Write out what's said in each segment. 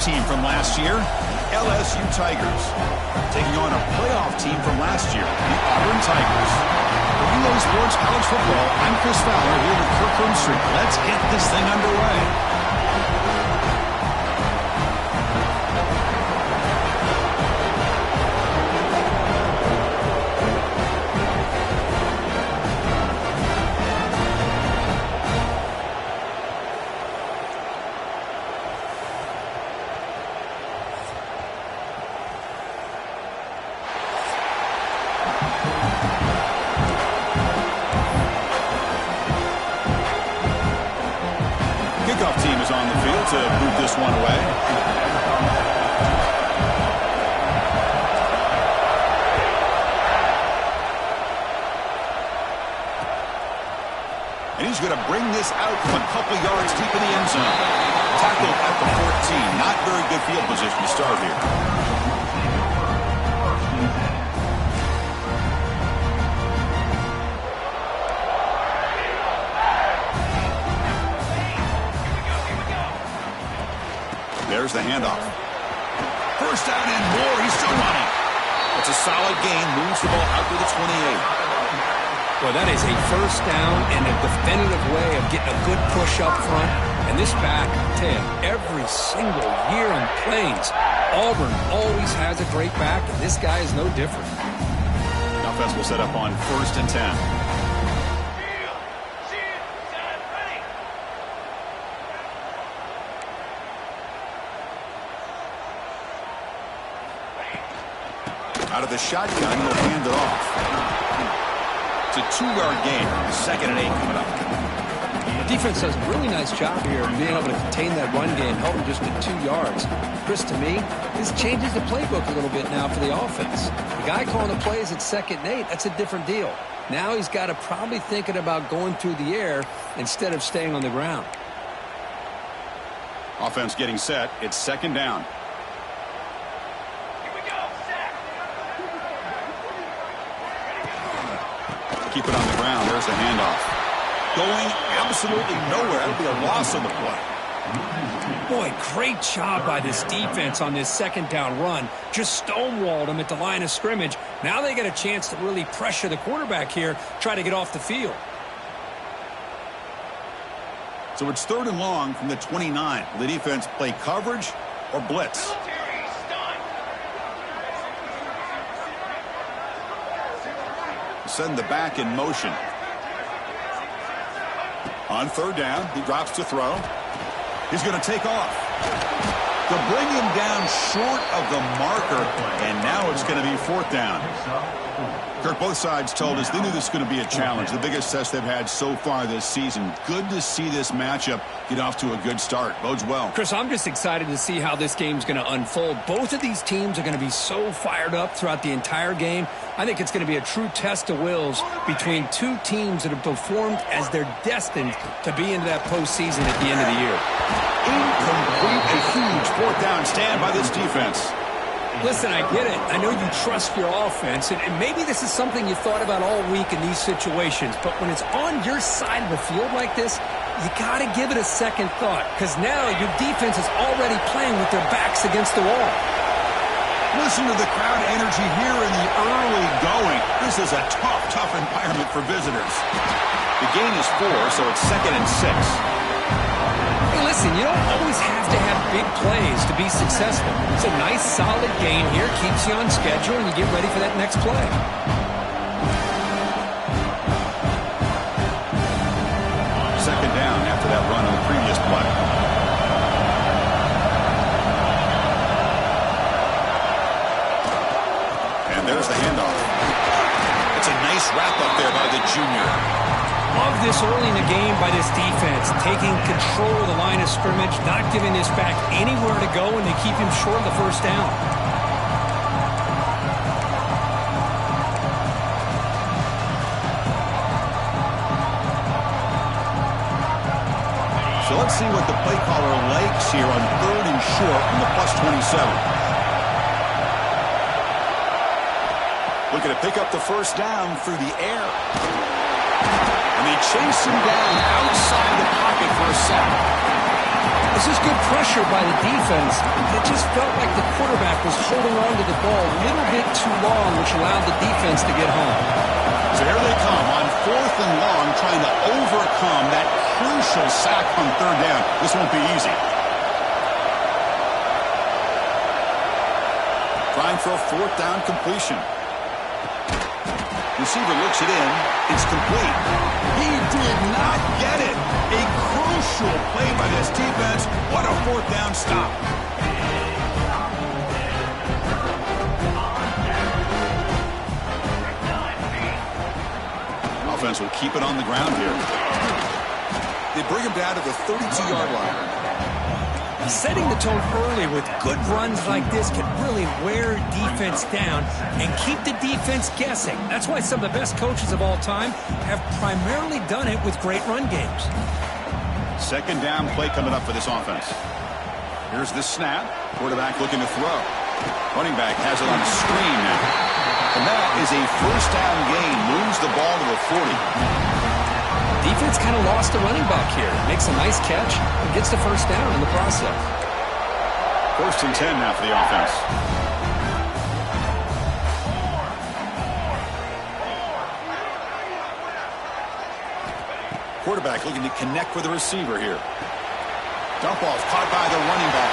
Team from last year, LSU Tigers, taking on a playoff team from last year, the Auburn Tigers. For Relay Sports College Football, I'm Chris Fowler here with Kirk Street. Let's get this thing underway. Kickoff team is on the field to boot this one away. And he's going to bring this out from a couple yards deep in the end zone. Tackled at the 14. Not very good field position to start here. There's the handoff. First down and more. He's still running. It's a solid gain. Moves the ball out to the 28. Well, that is a first down and a definitive way of getting a good push up front. And this back, I tell you, every single year in plays, Auburn always has a great back, and this guy is no different. Offense will set up on 1st and 10. Out of the shotgun, he'll hand it off. It's a 2-yard gain. 2nd and 8 coming up. The defense does a really nice job here of being able to contain that run game, held him just at 2 yards. Chris, to me, this changes the playbook a little bit now for the offense. The guy calling the plays at 2nd and 8, that's a different deal. Now he's got to probably thinking about going through the air instead of staying on the ground. Offense getting set. It's 2nd down. Keep it on the ground. There's the handoff. Going absolutely nowhere. That'll be a loss on the play. Boy, great job by this defense on this 2nd down run. Just stonewalled him at the line of scrimmage. Now they get a chance to really pressure the quarterback here, try to get off the field. So it's 3rd and long from the 29. Will the defense play coverage or blitz? Send the back in motion. On 3rd down, he drops to throw. He's going to take off. They'll bring him down short of the marker, and now it's going to be 4th down. Kirk, both sides told us they knew this was going to be a challenge, the biggest test they've had so far this season. Good to see this matchup get off to a good start. Bodes well. Chris, I'm just excited to see how this game's going to unfold. Both of these teams are going to be so fired up throughout the entire game. I think it's going to be a true test of wills between two teams that have performed as they're destined to be into that postseason at the end of the year. Incomplete, a huge 4th down stand by this defense. Listen, I get it. I know you trust your offense, and maybe this is something you thought about all week in these situations, but when it's on your side of the field like this, you got to give it a second thought, because now your defense is already playing with their backs against the wall. Listen to the crowd energy here in the early going. This is a tough environment for visitors. The gain is 4, so it's 2nd and 6. Hey, listen, you don't always have to have big plays to be successful. It's a nice, solid game here, keeps you on schedule, and you get ready for that next play. 2nd down after that run on the previous play. And there's the handoff. It's a nice wrap-up there by the junior. Love this early in the game by this defense, taking control of the line of scrimmage, not giving this back anywhere to go, and they keep him short of the 1st down. So let's see what the play caller likes here on 3rd and short from the +27. Looking to pick up the 1st down through the air. And they chase him down outside the pocket for a sack. This is good pressure by the defense. It just felt like the quarterback was holding on to the ball a little bit too long, which allowed the defense to get home. So here they come on 4th and long, trying to overcome that crucial sack on 3rd down. This won't be easy. Trying for a 4th down completion. Receiver looks it in. It's complete. He did not get it. A crucial play by this defense. What a 4th down stop. Offense will keep it on the ground here. They bring him down to the 32-yard line. Setting the tone early with good runs like this can really wear defense down and keep the defense guessing. That's why some of the best coaches of all time have primarily done it with great run games. 2nd down play coming up for this offense. Here's the snap. Quarterback looking to throw. Running back has it on a screen now. And that is a 1st down gain. Moves the ball to the 40. Defense kind of lost the running back here. Makes a nice catch and gets the 1st down in the process. 1st and 10 now for the offense. Quarterback looking to connect with the receiver here. Dump off caught by the running back.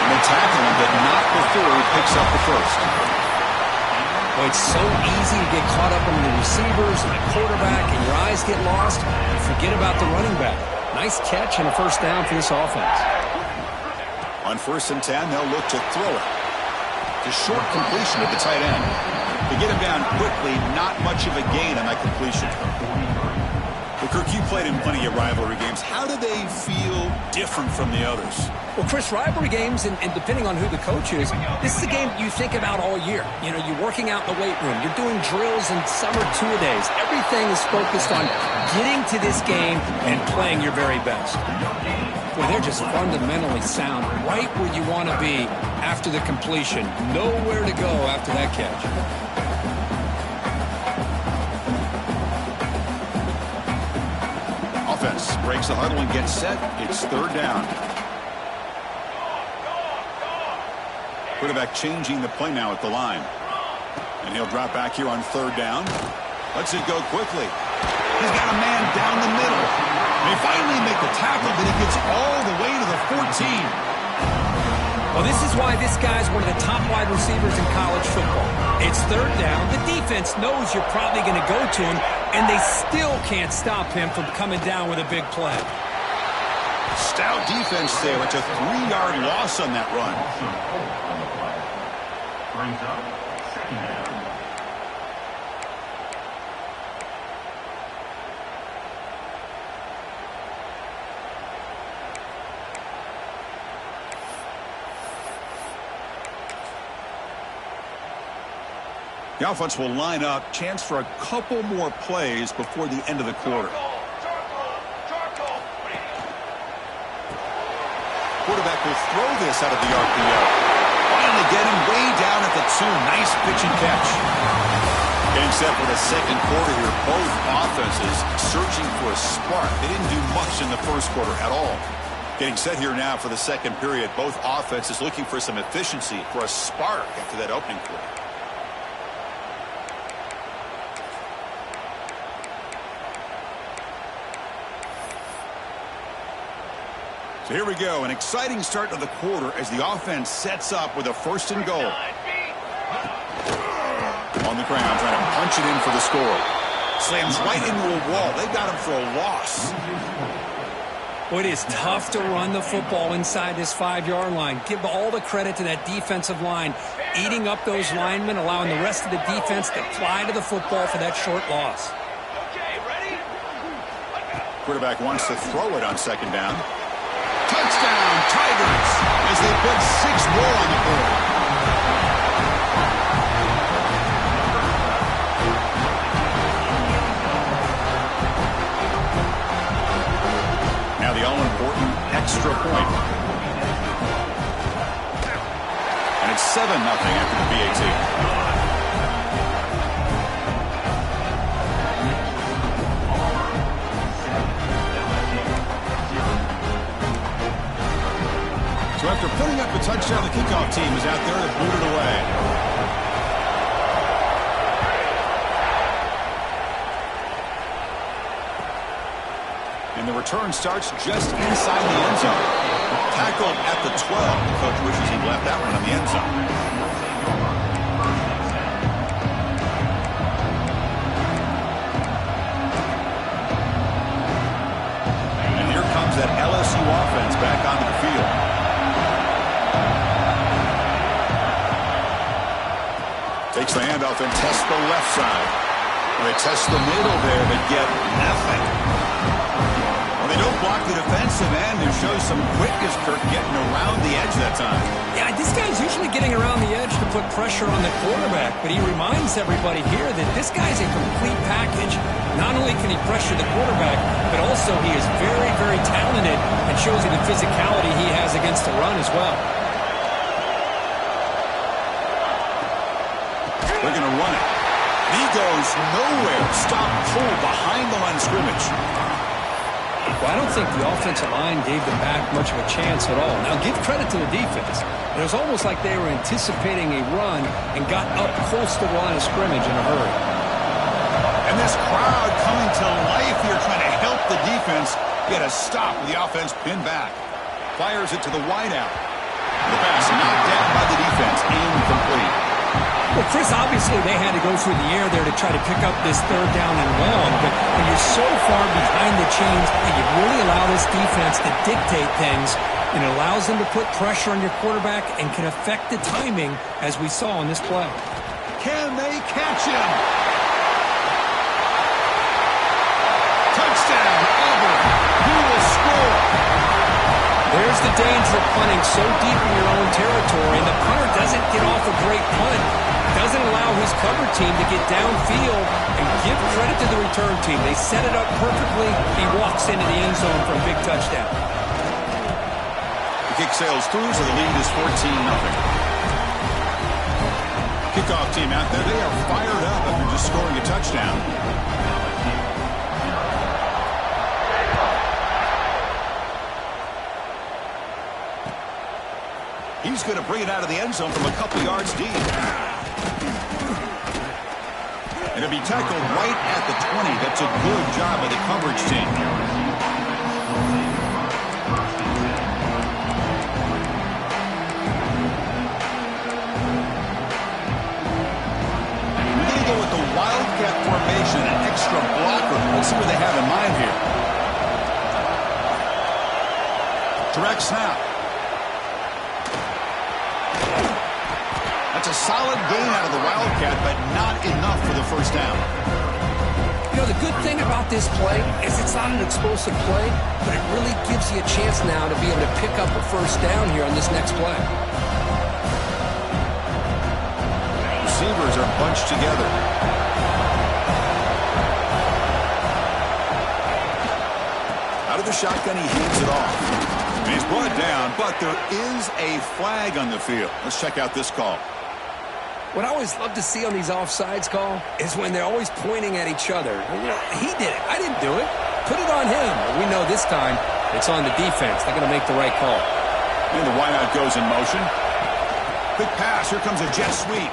And they tackle him, but not before he picks up the 1st. Well, it's so easy to get caught up in the receivers and the quarterback, and your eyes get lost. You forget about the running back. Nice catch and a 1st down for this offense. On 1st and 10, they'll look to throw it. It's a short completion at the tight end. They get him down quickly, not much of a gain on that completion. Well, Kirk, you played in plenty of rivalry games. How do they feel different from the others? Well, Chris, rivalry games, and depending on who the coach is, this is a game you think about all year. You know, you're working out in the weight room. You're doing drills and summer two-a-days. Everything is focused on getting to this game and playing your very best. Boy, they're just fundamentally sound, right where you want to be after the completion. Nowhere to go after that catch. Offense breaks the huddle and gets set. It's 3rd down. Quarterback changing the play now at the line. And he'll drop back here on 3rd down. Lets it go quickly. He's got a man down the middle. They finally make the tackle, but he gets all the way to the 14. Well, this is why this guy's one of the top wide receivers in college football. It's 3rd down. The defense knows you're probably going to go to him, and they still can't stop him from coming down with a big play. Stout defense there. It's a 3-yard loss on that run. Brings up 2nd down. The offense will line up. Chance for a couple more plays before the end of the quarter. Quarterback will throw this out of the RPO. Finally getting way down at the 2. Nice pitch and catch. Getting set for the 2nd quarter here. Both offenses searching for a spark. They didn't do much in the 1st quarter at all. Getting set here now for the 2nd period. Both offenses looking for some efficiency, for a spark after that opening quarter. So here we go, an exciting start to the quarter as the offense sets up with a 1st and goal. On the ground, trying to punch it in for the score. Slams right into a wall. They got him for a loss. Well, it is tough to run the football inside this 5-yard line. Give all the credit to that defensive line, eating up those linemen, allowing the rest of the defense to fly to the football for that short loss. Quarterback wants to throw it on 2nd down. Touchdown, Tigers, as they put 6 more on the board. Now the all-important extra point. And it's 7-0 after the PAT. After putting up a touchdown, the kickoff team is out there to boot it away. And the return starts just inside the end zone. Tackled at the 12. The coach wishes he'd left that one in the end zone. That LSU offense back onto the field. Takes the handoff and tests the left side. They test the middle there, but get nothing. Well, they don't block the defensive end. It shows some quickness, Kirk, getting around the edge that time. Yeah, this guy's usually getting around the edge to put pressure on the quarterback, but he reminds everybody here that this guy's a complete package. Not only can he pressure the quarterback, but also he is very, very talented and shows you the physicality he has against the run as well. They're going to run it. He goes nowhere. Stop cold behind the line of scrimmage. Well, I don't think the offensive line gave them back much of a chance at all. Now, give credit to the defense. It was almost like they were anticipating a run and got up close to the line of scrimmage in a hurry. And this crowd coming to life here trying to help the defense get a stop with the offense pinned back. Fires it to the wideout. The pass knocked down by the defense. Incomplete. Well, Chris, obviously they had to go through the air there to try to pick up this third down and long, but when you're so far behind the chains and you really allow this defense to dictate things, it allows them to put pressure on your quarterback and can affect the timing, as we saw on this play. Can they catch him? Touchdown, Auburn. Who will score? There's the danger of punting so deep in your own territory, and the punter doesn't get off a great punt. Doesn't allow his cover team to get downfield, and give credit to the return team. They set it up perfectly. He walks into the end zone for a big touchdown. The kick sails through, so the lead is 14-0. Kickoff team out there. They are fired up after just scoring a touchdown. He's going to bring it out of the end zone from a couple yards deep. And it'll be tackled right at the 20. That's a good job by the coverage team. We're going to go with the Wildcat formation, an extra blocker. Let's see what they have in mind here. Direct snap. That's a solid gain out of the Wildcat, but not enough for the first down. You know, the good thing about this play is it's not an explosive play, but it really gives you a chance now to be able to pick up a first down here on this next play. Receivers are bunched together. Out of the shotgun, he hands it off. And he's brought down, but there is a flag on the field. Let's check out this call. What I always love to see on these offsides call is when they're always pointing at each other. You know, he did it. I didn't do it. Put it on him. We know this time it's on the defense. They're going to make the right call. And the wideout goes in motion. Quick pass. Here comes a jet sweep.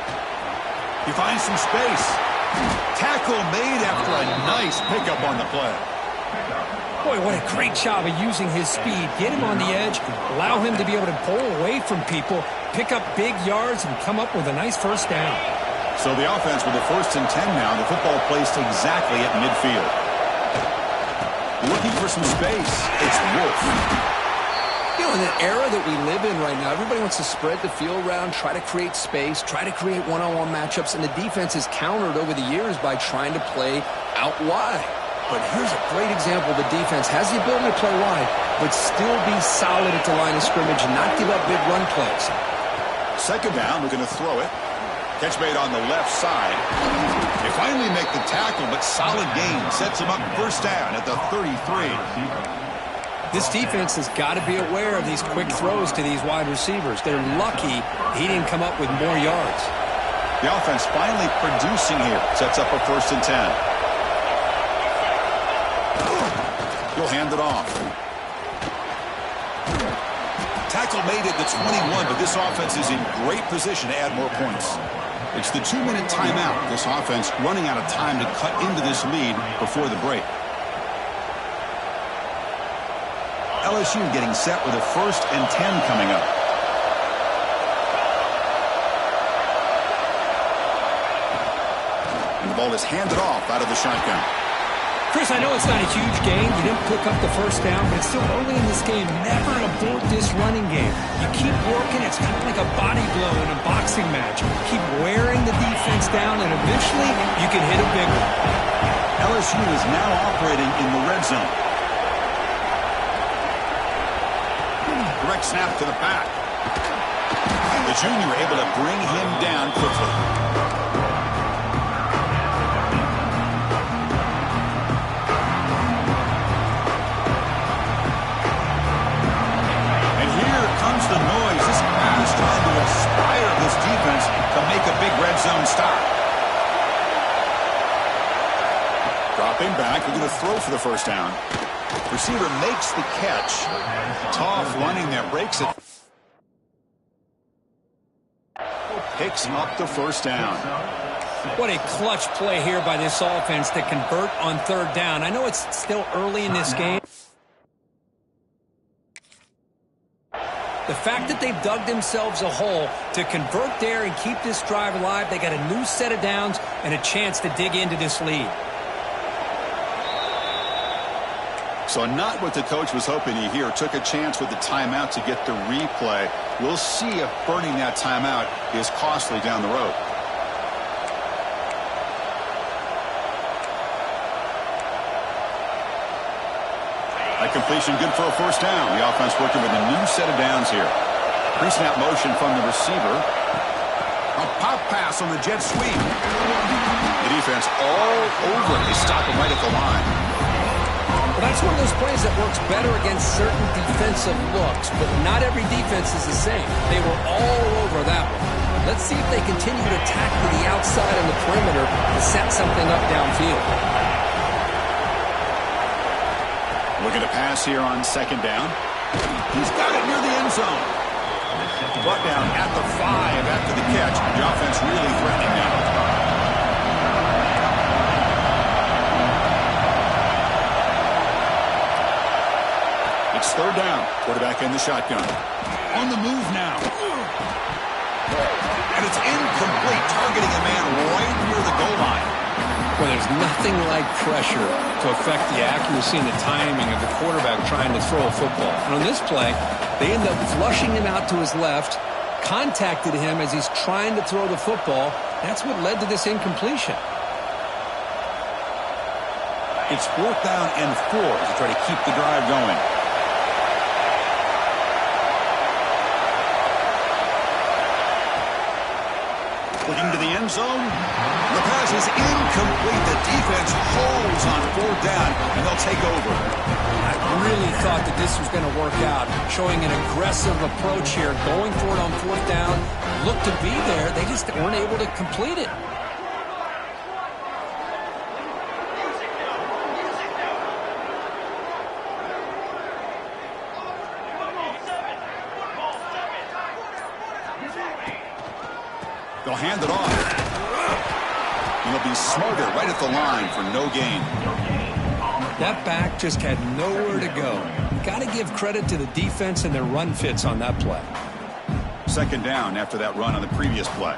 He finds some space. Tackle made after a nice pickup on the play. Boy, what a great job of using his speed. Get him on the edge, allow him to be able to pull away from people, pick up big yards, and come up with a nice first down. So the offense with a 1st and 10 now. The football placed exactly at midfield. Looking for some space. It's Wolf. You know, in the era that we live in right now, everybody wants to spread the field around, try to create space, try to create one-on-one matchups, and the defense has countered over the years by trying to play out wide. But here's a great example. The defense has the ability to play wide, but still be solid at the line of scrimmage and not give up big run plays. Second down, we're going to throw it. Catch made on the left side. They finally make the tackle, but solid gain. Sets him up first down at the 33. This defense has got to be aware of these quick throws to these wide receivers. They're lucky he didn't come up with more yards. The offense finally producing here. Sets up a 1st and 10. He'll hand it off. Tackle still made it to 21, but this offense is in great position to add more points. It's the 2-minute timeout. This offense running out of time to cut into this lead before the break. LSU getting set with a 1st and 10 coming up. And the ball is handed off out of the shotgun. Chris, I know it's not a huge game. You didn't pick up the first down, but it's still early in this game. Never abort this running game. You keep working. It's kind of like a body blow in a boxing match. Keep wearing the defense down, and eventually you can hit a big one. LSU is now operating in the red zone. Direct snap to the back. The junior able to bring him down quickly. The noise. This man is trying to inspire this defense to make a big red zone stop. Dropping back. We're going to throw for the first down. Receiver makes the catch. Tough running there. Breaks it. Picks up the first down. What a clutch play here by this offense to convert on 3rd down. I know it's still early in this game. The fact that they've dug themselves a hole to convert there and keep this drive alive, they got a new set of downs and a chance to dig into this lead. So not what the coach was hoping to hear. Took a chance with the timeout to get the replay. We'll see if burning that timeout is costly down the road. That completion good for a first down. The offense working with a new set of downs here. Pre-snap motion from the receiver. A pop pass on the jet sweep. The defense all over. They stop him right at the line. Well, that's one of those plays that works better against certain defensive looks, but not every defense is the same. They were all over that one. Let's see if they continue to attack to the outside and the perimeter to set something up downfield. Looking to pass here on 2nd down. He's got it near the end zone. Brought down at the 5 after the catch. The offense really threatening now. It's 3rd down. Quarterback in the shotgun. On the move now. And it's incomplete. Targeting a man right near the goal line. Well, there's nothing like pressure to affect the accuracy and the timing of the quarterback trying to throw a football. And on this play, they end up flushing him out to his left, contacted him as he's trying to throw the football. That's what led to this incompletion. It's 4th down and 4 to try to keep the drive going. Looking to the end zone. The pass is incomplete. The defense holds on 4th down, and they'll take over. I really thought that this was going to work out, showing an aggressive approach here, going for it on 4th down. Looked to be there. They just weren't able to complete it. They'll hand it off. And they'll be smarter right at the line for no gain. That back just had nowhere to go. Got to give credit to the defense and their run fits on that play. 2nd down after that run on the previous play.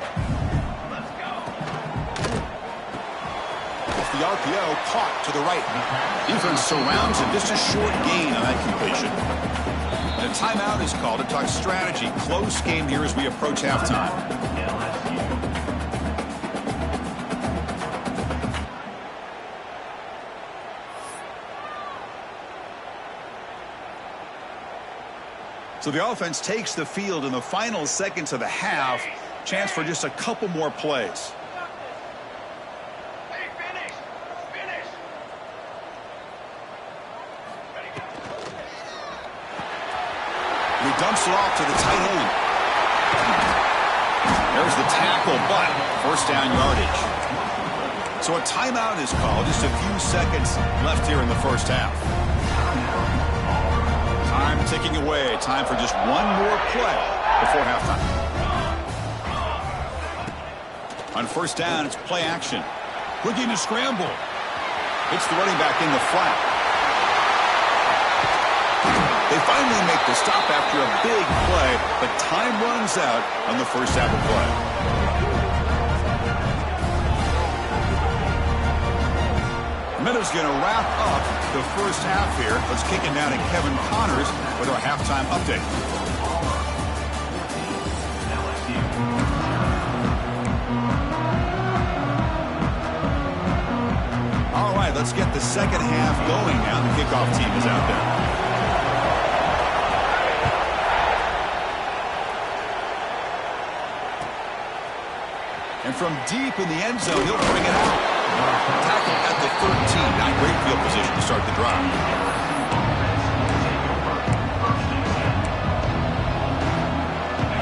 It's the RPO caught to the right. Defense surrounds him. Just a short gain on that completion. And a timeout is called to talk strategy. Close game here as we approach halftime. So the offense takes the field in the final seconds of the half. Chance for just a couple more plays. He dumps it off to the tight end. There's the tackle, but 1st down yardage. So a timeout is called. Just a few seconds left here in the first half. Time ticking away. Time for just one more play before halftime. On first down, it's play action. Looking to scramble. It's the running back in the flat. They finally make the stop after a big play, but time runs out on the first half of play. Minute's going to wrap up the first half here. Let's kick it down to Kevin Connors with our halftime update. All right, let's get the second half going now. The kickoff team is out there. And from deep in the end zone, he'll bring it out. Tackle at the 13. Not great field position to start the drive.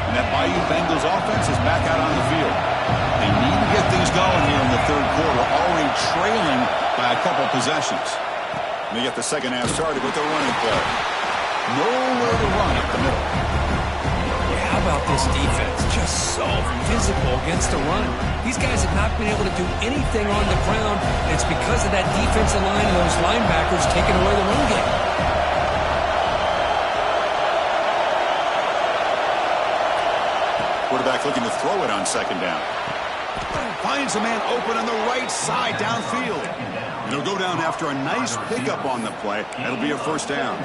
And that Bayou Bengals offense is back out on the field. They need to get things going here in the third quarter, already trailing by a couple possessions. And they get the second half started with their running play. Nowhere to run up the middle. How about this defense? Just so physical against the run. These guys have not been able to do anything on the ground. It's because of that defensive line and those linebackers taking away the run game. Quarterback looking to throw it on second down. Finds a man open on the right side downfield. And he'll go down after a nice pickup on the play. That'll be a first down.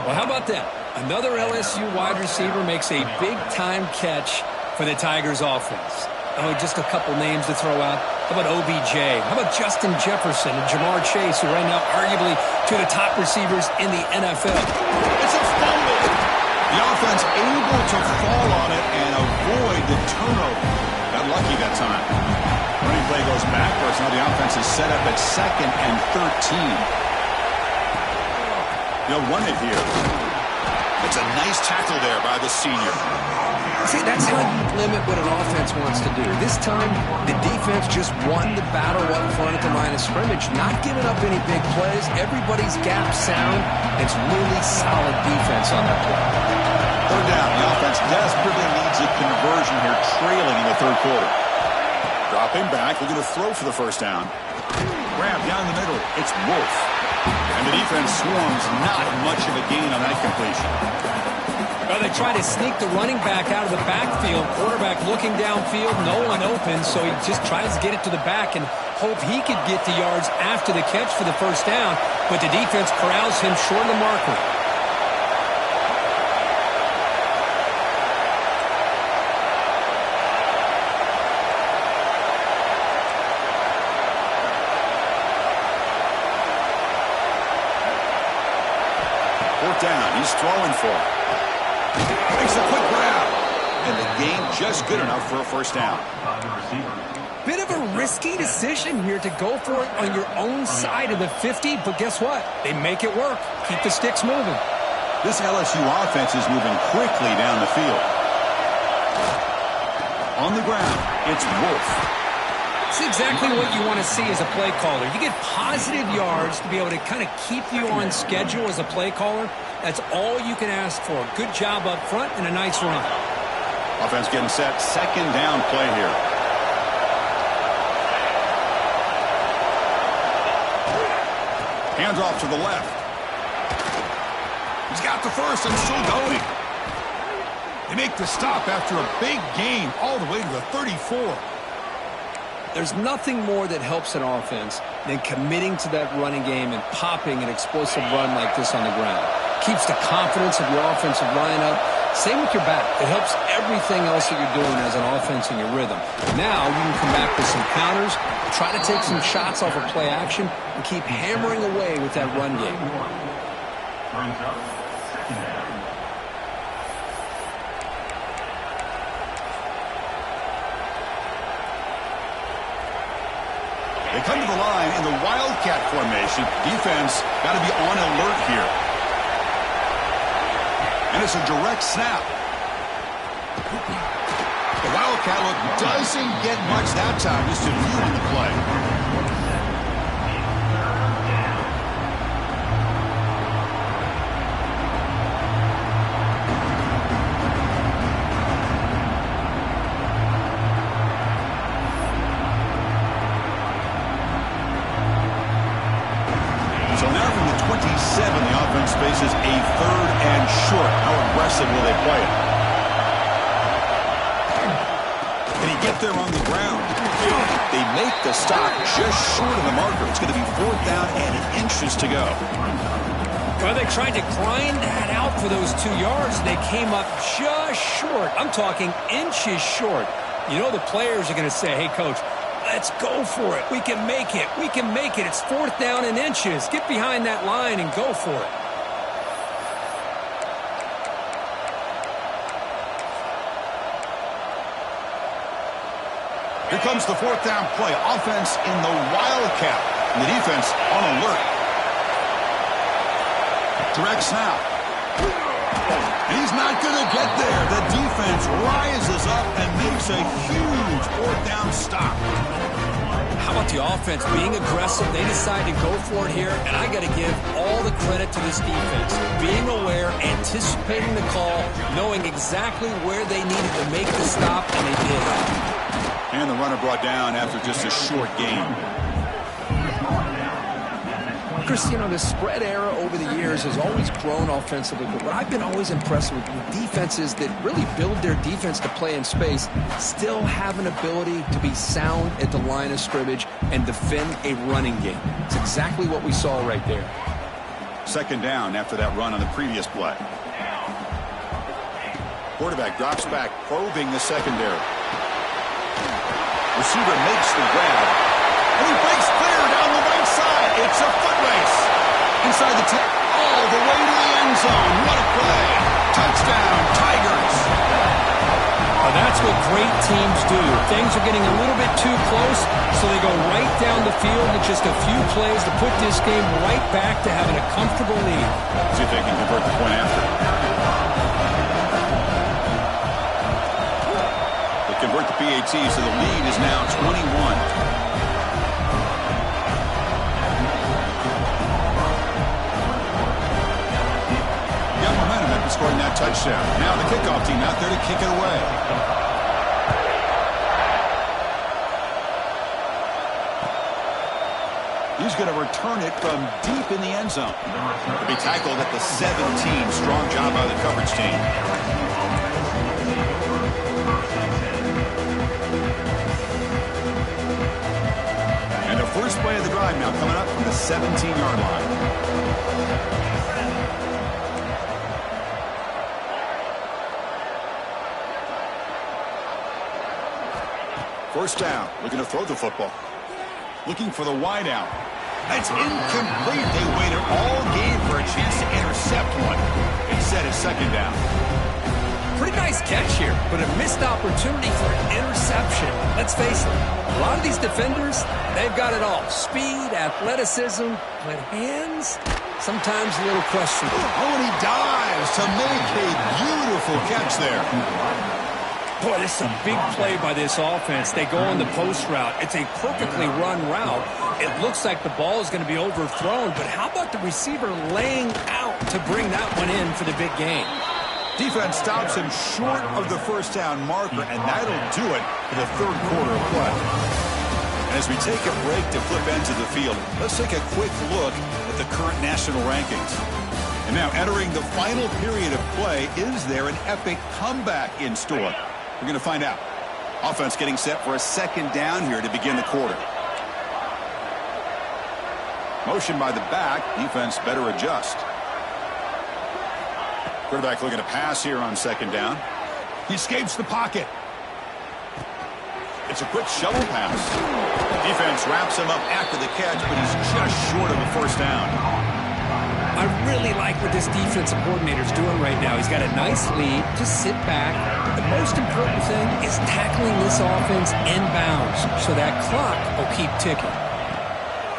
Well, how about that? Another LSU wide receiver makes a big-time catch for the Tigers offense. Oh, just a couple names to throw out. How about OBJ? How about Justin Jefferson and Jamar Chase, who right now arguably two of the top receivers in the NFL? It's a fumble. The offense able to fall on it and avoid the turnover. Got lucky that time. Running play goes backwards. Now the offense is set up at 2nd and 13. They'll run it here. It's a nice tackle there by the senior. See, that's how you limit what an offense wants to do. This time, the defense just won the battle up front at the line of scrimmage, not giving up any big plays. Everybody's gap sound. It's really solid defense on that play. Third down. The offense desperately needs a conversion here, trailing in the third quarter. Dropping back, looking to throw for the first down. Grab down the middle. It's Wolf. And the defense swarms, not much of a gain on that completion. Well, they try to sneak the running back out of the backfield. Quarterback looking downfield, no one open, so he just tries to get it to the back and hope he could get the yards after the catch for the first down, but the defense corrals him short of the marker. Down. He's throwing for it. Makes a quick grab. And the game just good enough for a first down. Bit of a risky decision here to go for it on your own side of the 50, but guess what? They make it work. Keep the sticks moving. This LSU offense is moving quickly down the field. On the ground, it's Wolf. It's exactly what you want to see as a play caller. You get positive yards to be able to kind of keep you on schedule as a play caller. That's all you can ask for. Good job up front and a nice run. Offense getting set. Second down play here. Hands off to the left. He's got the first and still going. They make the stop after a big gain all the way to the 34. There's nothing more that helps an offense than committing to that running game and popping an explosive run like this on the ground. Keeps the confidence of your offensive lineup. Same with your back. It helps everything else that you're doing as an offense in your rhythm. Now you can come back with some counters, try to take some shots off of play action, and keep hammering away with that run game. They come to the line in the Wildcat formation. Defense got to be on alert here. And it's a direct snap. The Wildcat look doesn't get much that time. Just a few on the play. out there on the ground. They make the stop just short of the marker. It's going to be 4th down and inches to go. Well, they tried to grind that out for those 2 yards. They came up just short. I'm talking inches short. You know the players are going to say, hey, Coach, let's go for it. We can make it. We can make it. It's 4th down and inches. Get behind that line and go for it. Here comes the 4th down play. Offense in the Wildcat. And the defense on alert. Direct snap. He's not going to get there. The defense rises up and makes a huge 4th down stop. How about the offense being aggressive? They decide to go for it here, and I got to give all the credit to this defense. Being aware, anticipating the call, knowing exactly where they needed to make the stop, and they did. And the runner brought down after just a short gain. Chris, you know, the spread era over the years has always grown offensively, but what I've been always impressed with defenses that really build their defense to play in space still have an ability to be sound at the line of scrimmage and defend a running game. It's exactly what we saw right there. 2nd down after that run on the previous play. Quarterback drops back, probing the secondary. Receiver makes the grab, and he breaks clear down the right side. It's a foot race. Inside the 10, all the way to the end zone. What a play. Touchdown, Tigers. Well, that's what great teams do. Things are getting a little bit too close, so they go right down the field with just a few plays to put this game right back to having a comfortable lead. See if they can convert the point after. Convert the PAT, so the lead is now 21. Got momentum after scoring that touchdown. Now the kickoff team out there to kick it away. He's going to return it from deep in the end zone. To be tackled at the 17. Strong job by the coverage team. First play of the drive now coming up from the 17-yard line. First down, looking to throw the football. Looking for the wide out. It's incomplete. They waited all game for a chance to intercept one. Instead, it's 2nd down. Pretty nice catch here, but a missed opportunity for an interception. Let's face it, a lot of these defenders, they've got it all. Speed, athleticism, but hands, sometimes a little questionable. Oh, and he dives to make a beautiful catch there. Boy, this is a big play by this offense. They go on the post route. It's a perfectly run route. It looks like the ball is going to be overthrown, but how about the receiver laying out to bring that one in for the big gain? Defense stops him short of the 1st down marker, and that'll do it for the 3rd quarter of play. And as we take a break to flip ends of the field, let's take a quick look at the current national rankings. And now entering the final period of play, is there an epic comeback in store? We're going to find out. Offense getting set for a 2nd down here to begin the quarter. Motion by the back. Defense better adjust. Quarterback looking to pass here on 2nd down. He escapes the pocket. It's a quick shovel pass. Defense wraps him up after the catch, but he's just short of a 1st down. I really like what this defensive coordinator is doing right now. He's got a nice lead. Just sit back. The most important thing is tackling this offense inbounds so that clock will keep ticking.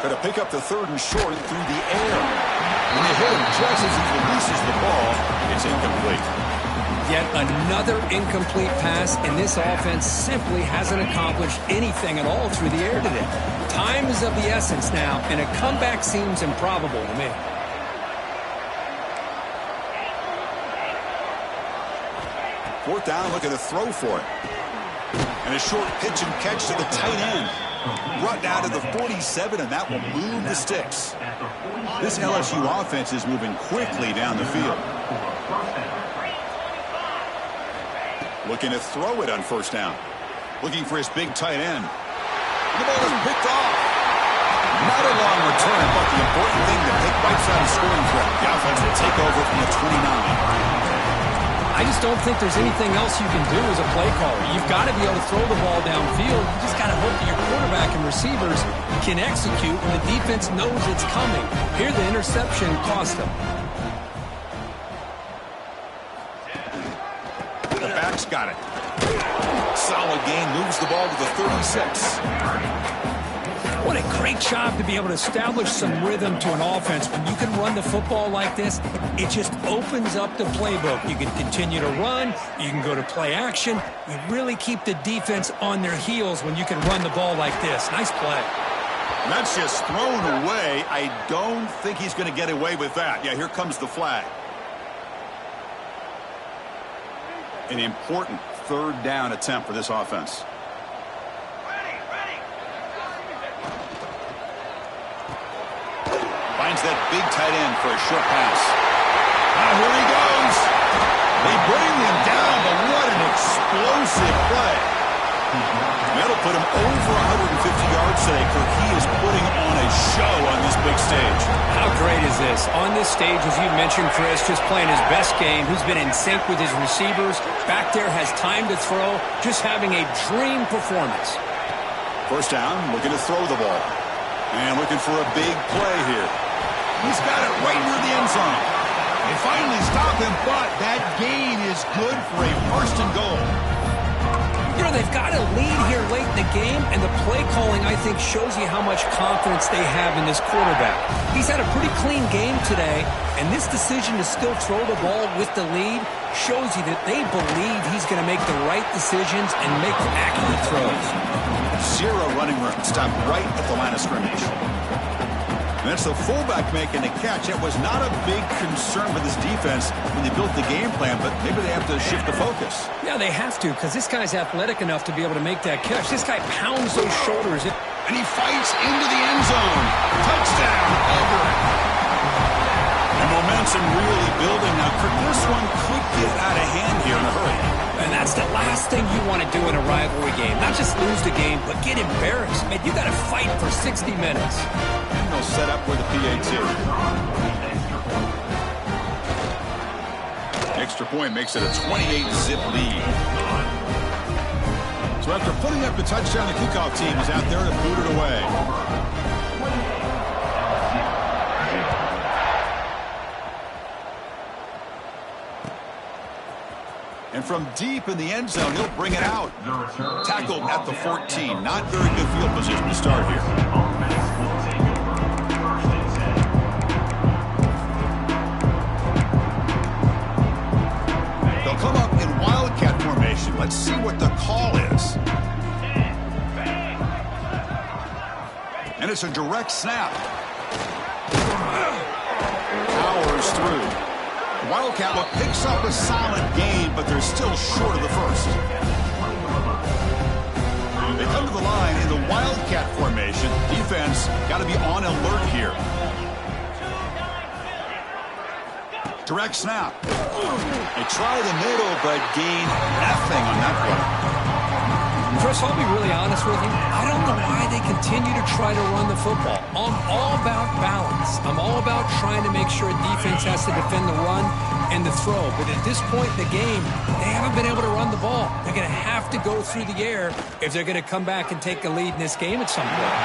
Going to pick up the 3rd and short through the air. When they hit him just as he releases the ball, it's incomplete. Yet another incomplete pass, and this offense simply hasn't accomplished anything at all through the air today. Time is of the essence now, and a comeback seems improbable to me. Fourth down, looking to throw for it. And a short pitch and catch to the tight end. Brought down to the 47, and that will move the sticks. This LSU offense is moving quickly down the field. Looking to throw it on 1st down. Looking for his big tight end. The ball is picked off. Not a long return, but the important thing to take right side of scoring threat. The offense will take over from the 29. I just don't think there's anything else you can do as a play caller. You've got to be able to throw the ball downfield. You just got to hope that your quarterback and receivers can execute when the defense knows it's coming. Here, the interception cost them. The back's got it. Solid gain, moves the ball to the 36. What a great job to be able to establish some rhythm to an offense. When you can run the football like this, it just opens up the playbook. You can continue to run. You can go to play action. You really keep the defense on their heels when you can run the ball like this. Nice play. That's just thrown away. I don't think he's going to get away with that. Yeah, here comes the flag. An important third down attempt for this offense. Finds that big tight end for a short pass. Now here he goes. They bring him down, but what an explosive play. That'll put him over 150 yards today, Kirk. He is putting on a show on this big stage. How great is this? On this stage, as you mentioned, Chris, just playing his best game. He's been in sync with his receivers. Back there, has time to throw. Just having a dream performance. First down, looking to throw the ball. And looking for a big play here. He's got it right near the end zone. They finally stop him, but that gain is good for a first and goal. You know, they've got a lead here late in the game, and the play calling, I think, shows you how much confidence they have in this quarterback. He's had a pretty clean game today, and this decision to still throw the ball with the lead shows you that they believe he's going to make the right decisions and make accurate throws. Zero running room. Stopped right at the line of scrimmage. And that's the fullback making the catch. That was not a big concern for this defense when they built the game plan, but maybe they have to shift the focus. Yeah, they have to, because this guy's athletic enough to be able to make that catch. This guy pounds those shoulders. And he fights into the end zone. Touchdown, Auburn. And momentum really building now. This one could get out of hand here in a hurry. And that's the last thing you want to do in a rivalry game. Not just lose the game, but get embarrassed. Man, you got to fight for 60 minutes. And they'll set up for the PAT. Extra point makes it a 28-zip lead. So after putting up the touchdown, the kickoff team is out there to boot it away. And from deep in the end zone, he'll bring it out. Tackled at the 14. Not very good field position to start here. They'll come up in wildcat formation. Let's see what the call is. And it's a direct snap. Powers through. Wildcat look picks up a solid gain, but they're still short of the first. They come to the line in the Wildcat formation. Defense got to be on alert here. Direct snap. They try the middle, but gain nothing on that play. Chris, I'll be really honest with you. I don't know why they continue to try to run the football. I'm all about balance. I'm all about trying to make sure defense has to defend the run and the throw. But at this point in the game, they haven't been able to run the ball. They're going to have to go through the air if they're going to come back and take a lead in this game at some point.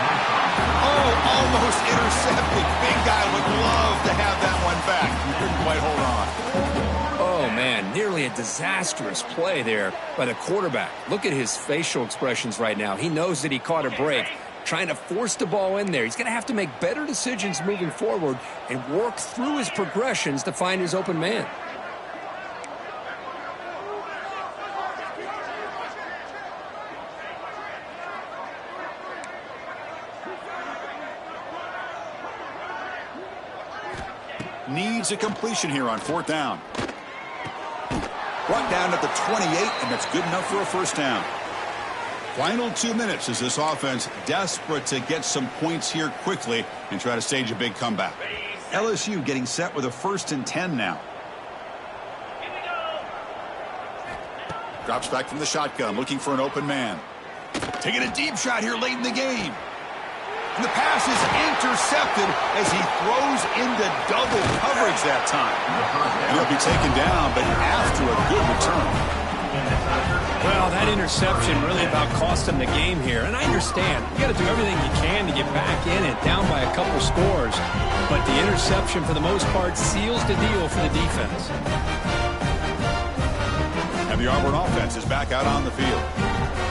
Oh, almost intercepted. Big guy would love to have that one back. He couldn't quite hold on. Oh, man, nearly a disastrous play there by the quarterback. Look at his facial expressions right now. He knows that he caught a break, trying to force the ball in there. He's going to have to make better decisions moving forward and work through his progressions to find his open man. Needs a completion here on fourth down. Brought down at the 28, and that's good enough for a first down. Final 2 minutes as this offense desperate to get some points here quickly and try to stage a big comeback. LSU getting set with a 1st and 10 now. Drops back from the shotgun, looking for an open man. Taking a deep shot here late in the game. And the pass is intercepted as he throws into double coverage that time. And he'll be taken down, but after a good return. Well, that interception really about cost him the game here. And I understand. You got to do everything you can to get back in it, down by a couple scores. But the interception, for the most part, seals the deal for the defense. And the Auburn offense is back out on the field.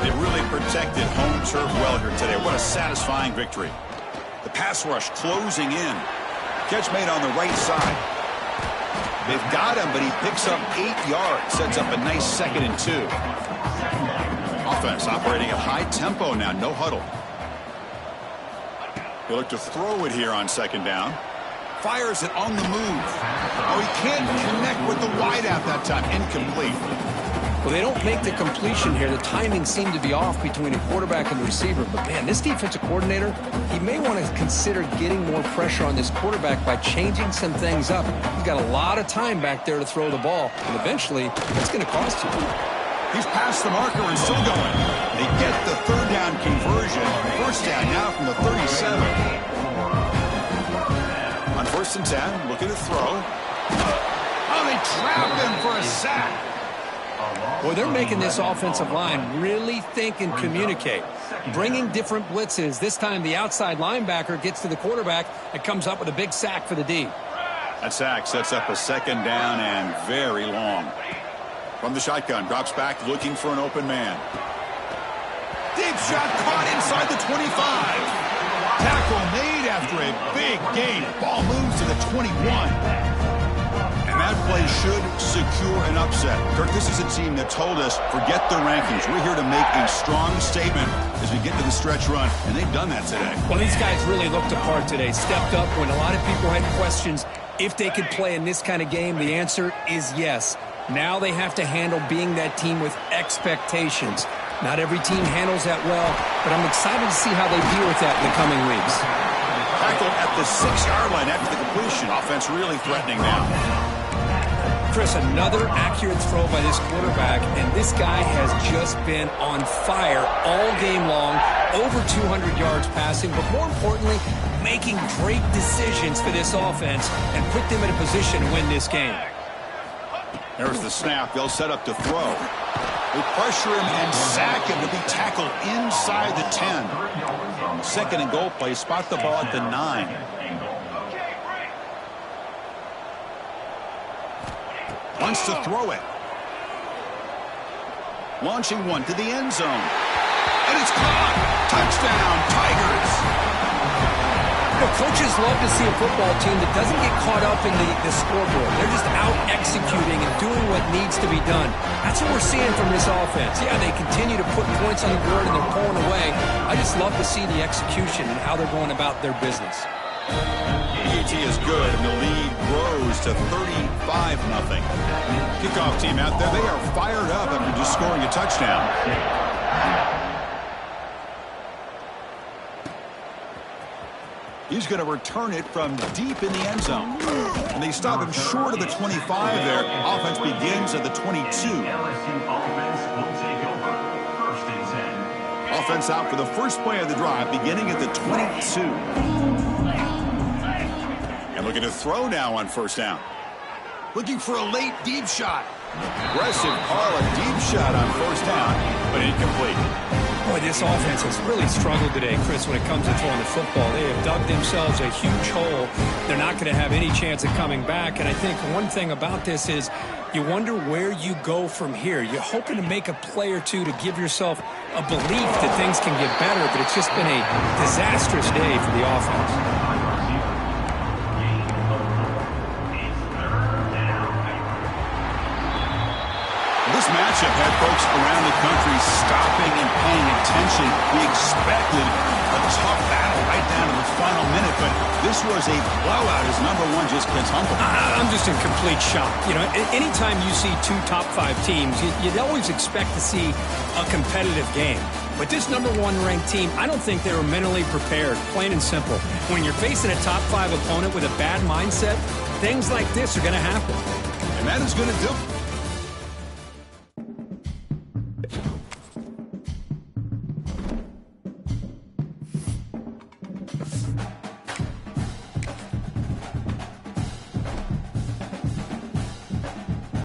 They really protected home turf well here today. What a satisfying victory. The pass rush closing in. Catch made on the right side. They've got him, but he picks up 8 yards. Sets up a nice 2nd and 2. Offense operating at high tempo now. No huddle. He'll look to throw it here on 2nd down. Fires it on the move. Oh, he can't connect with the wideout that time. Incomplete. Well, they don't make the completion here. The timing seemed to be off between a quarterback and the receiver. But, man, this defensive coordinator, he may want to consider getting more pressure on this quarterback by changing some things up. He's got a lot of time back there to throw the ball. And eventually, it's going to cost you. He's past the marker and still going. They get the 3rd down conversion. 1st down now from the 37. On 1st and 10, looking to throw. Oh, they trapped him for a sack. Well, they're making this offensive line really think and communicate. Bringing different blitzes. This time the outside linebacker gets to the quarterback and comes up with a big sack for the D. That sack sets up a 2nd down and very long. From the shotgun, drops back looking for an open man. Deep shot caught inside the 25. Tackle made after a big gain. Ball moves to the 21. That play should secure an upset. Kirk, this is a team that told us, forget the rankings. We're here to make a strong statement as we get to the stretch run, and they've done that today. Well, these guys really looked apart today, stepped up when a lot of people had questions if they could play in this kind of game. The answer is yes. Now they have to handle being that team with expectations. Not every team handles that well, but I'm excited to see how they deal with that in the coming weeks. Tackled at the 6-yard line after the completion. Offense really threatening now. Chris, another accurate throw by this quarterback, and this guy has just been on fire all game long, over 200 yards passing, but more importantly, making great decisions for this offense and put them in a position to win this game. There's the snap. They'll set up to throw. They pressure him and sack him to be tackled inside the 10. 2nd and goal play. Spot the ball at the 9. Wants to throw it. Launching one to the end zone. And it's caught. Touchdown, Tigers. The coaches love to see a football team that doesn't get caught up in the scoreboard. They're just out executing and doing what needs to be done. That's what we're seeing from this offense. Yeah, they continue to put points on the board and they're pulling away. I just love to see the execution and how they're going about their business. PAT is good, and the lead grows to 35-0. Kickoff team out there, they are fired up after just scoring a touchdown. He's going to return it from deep in the end zone. And they stop him short of the 25 there. Offense begins at the 22. LSU offense will take over. 1st and 10. Offense out for the first play of the drive, beginning at the 22. And looking to throw now on 1st down. Looking for a late deep shot. Aggressive call, a deep shot on 1st down, but incomplete. Boy, this offense has really struggled today, Chris, when it comes to throwing the football. They have dug themselves a huge hole. They're not going to have any chance of coming back. And I think one thing about this is you wonder where you go from here. You're hoping to make a play or two to give yourself a belief that things can get better, but it's just been a disastrous day for the offense. This matchup had folks around the country stopping and paying attention. We expected a tough battle right down to the final minute, but this was a blowout as number 1 just gets humbled. I'm just in complete shock. You know, anytime you see 2 top 5 teams, you'd always expect to see a competitive game. But this number 1 ranked team, I don't think they were mentally prepared, plain and simple. When you're facing a top 5 opponent with a bad mindset, things like this are going to happen. And that is going to do it.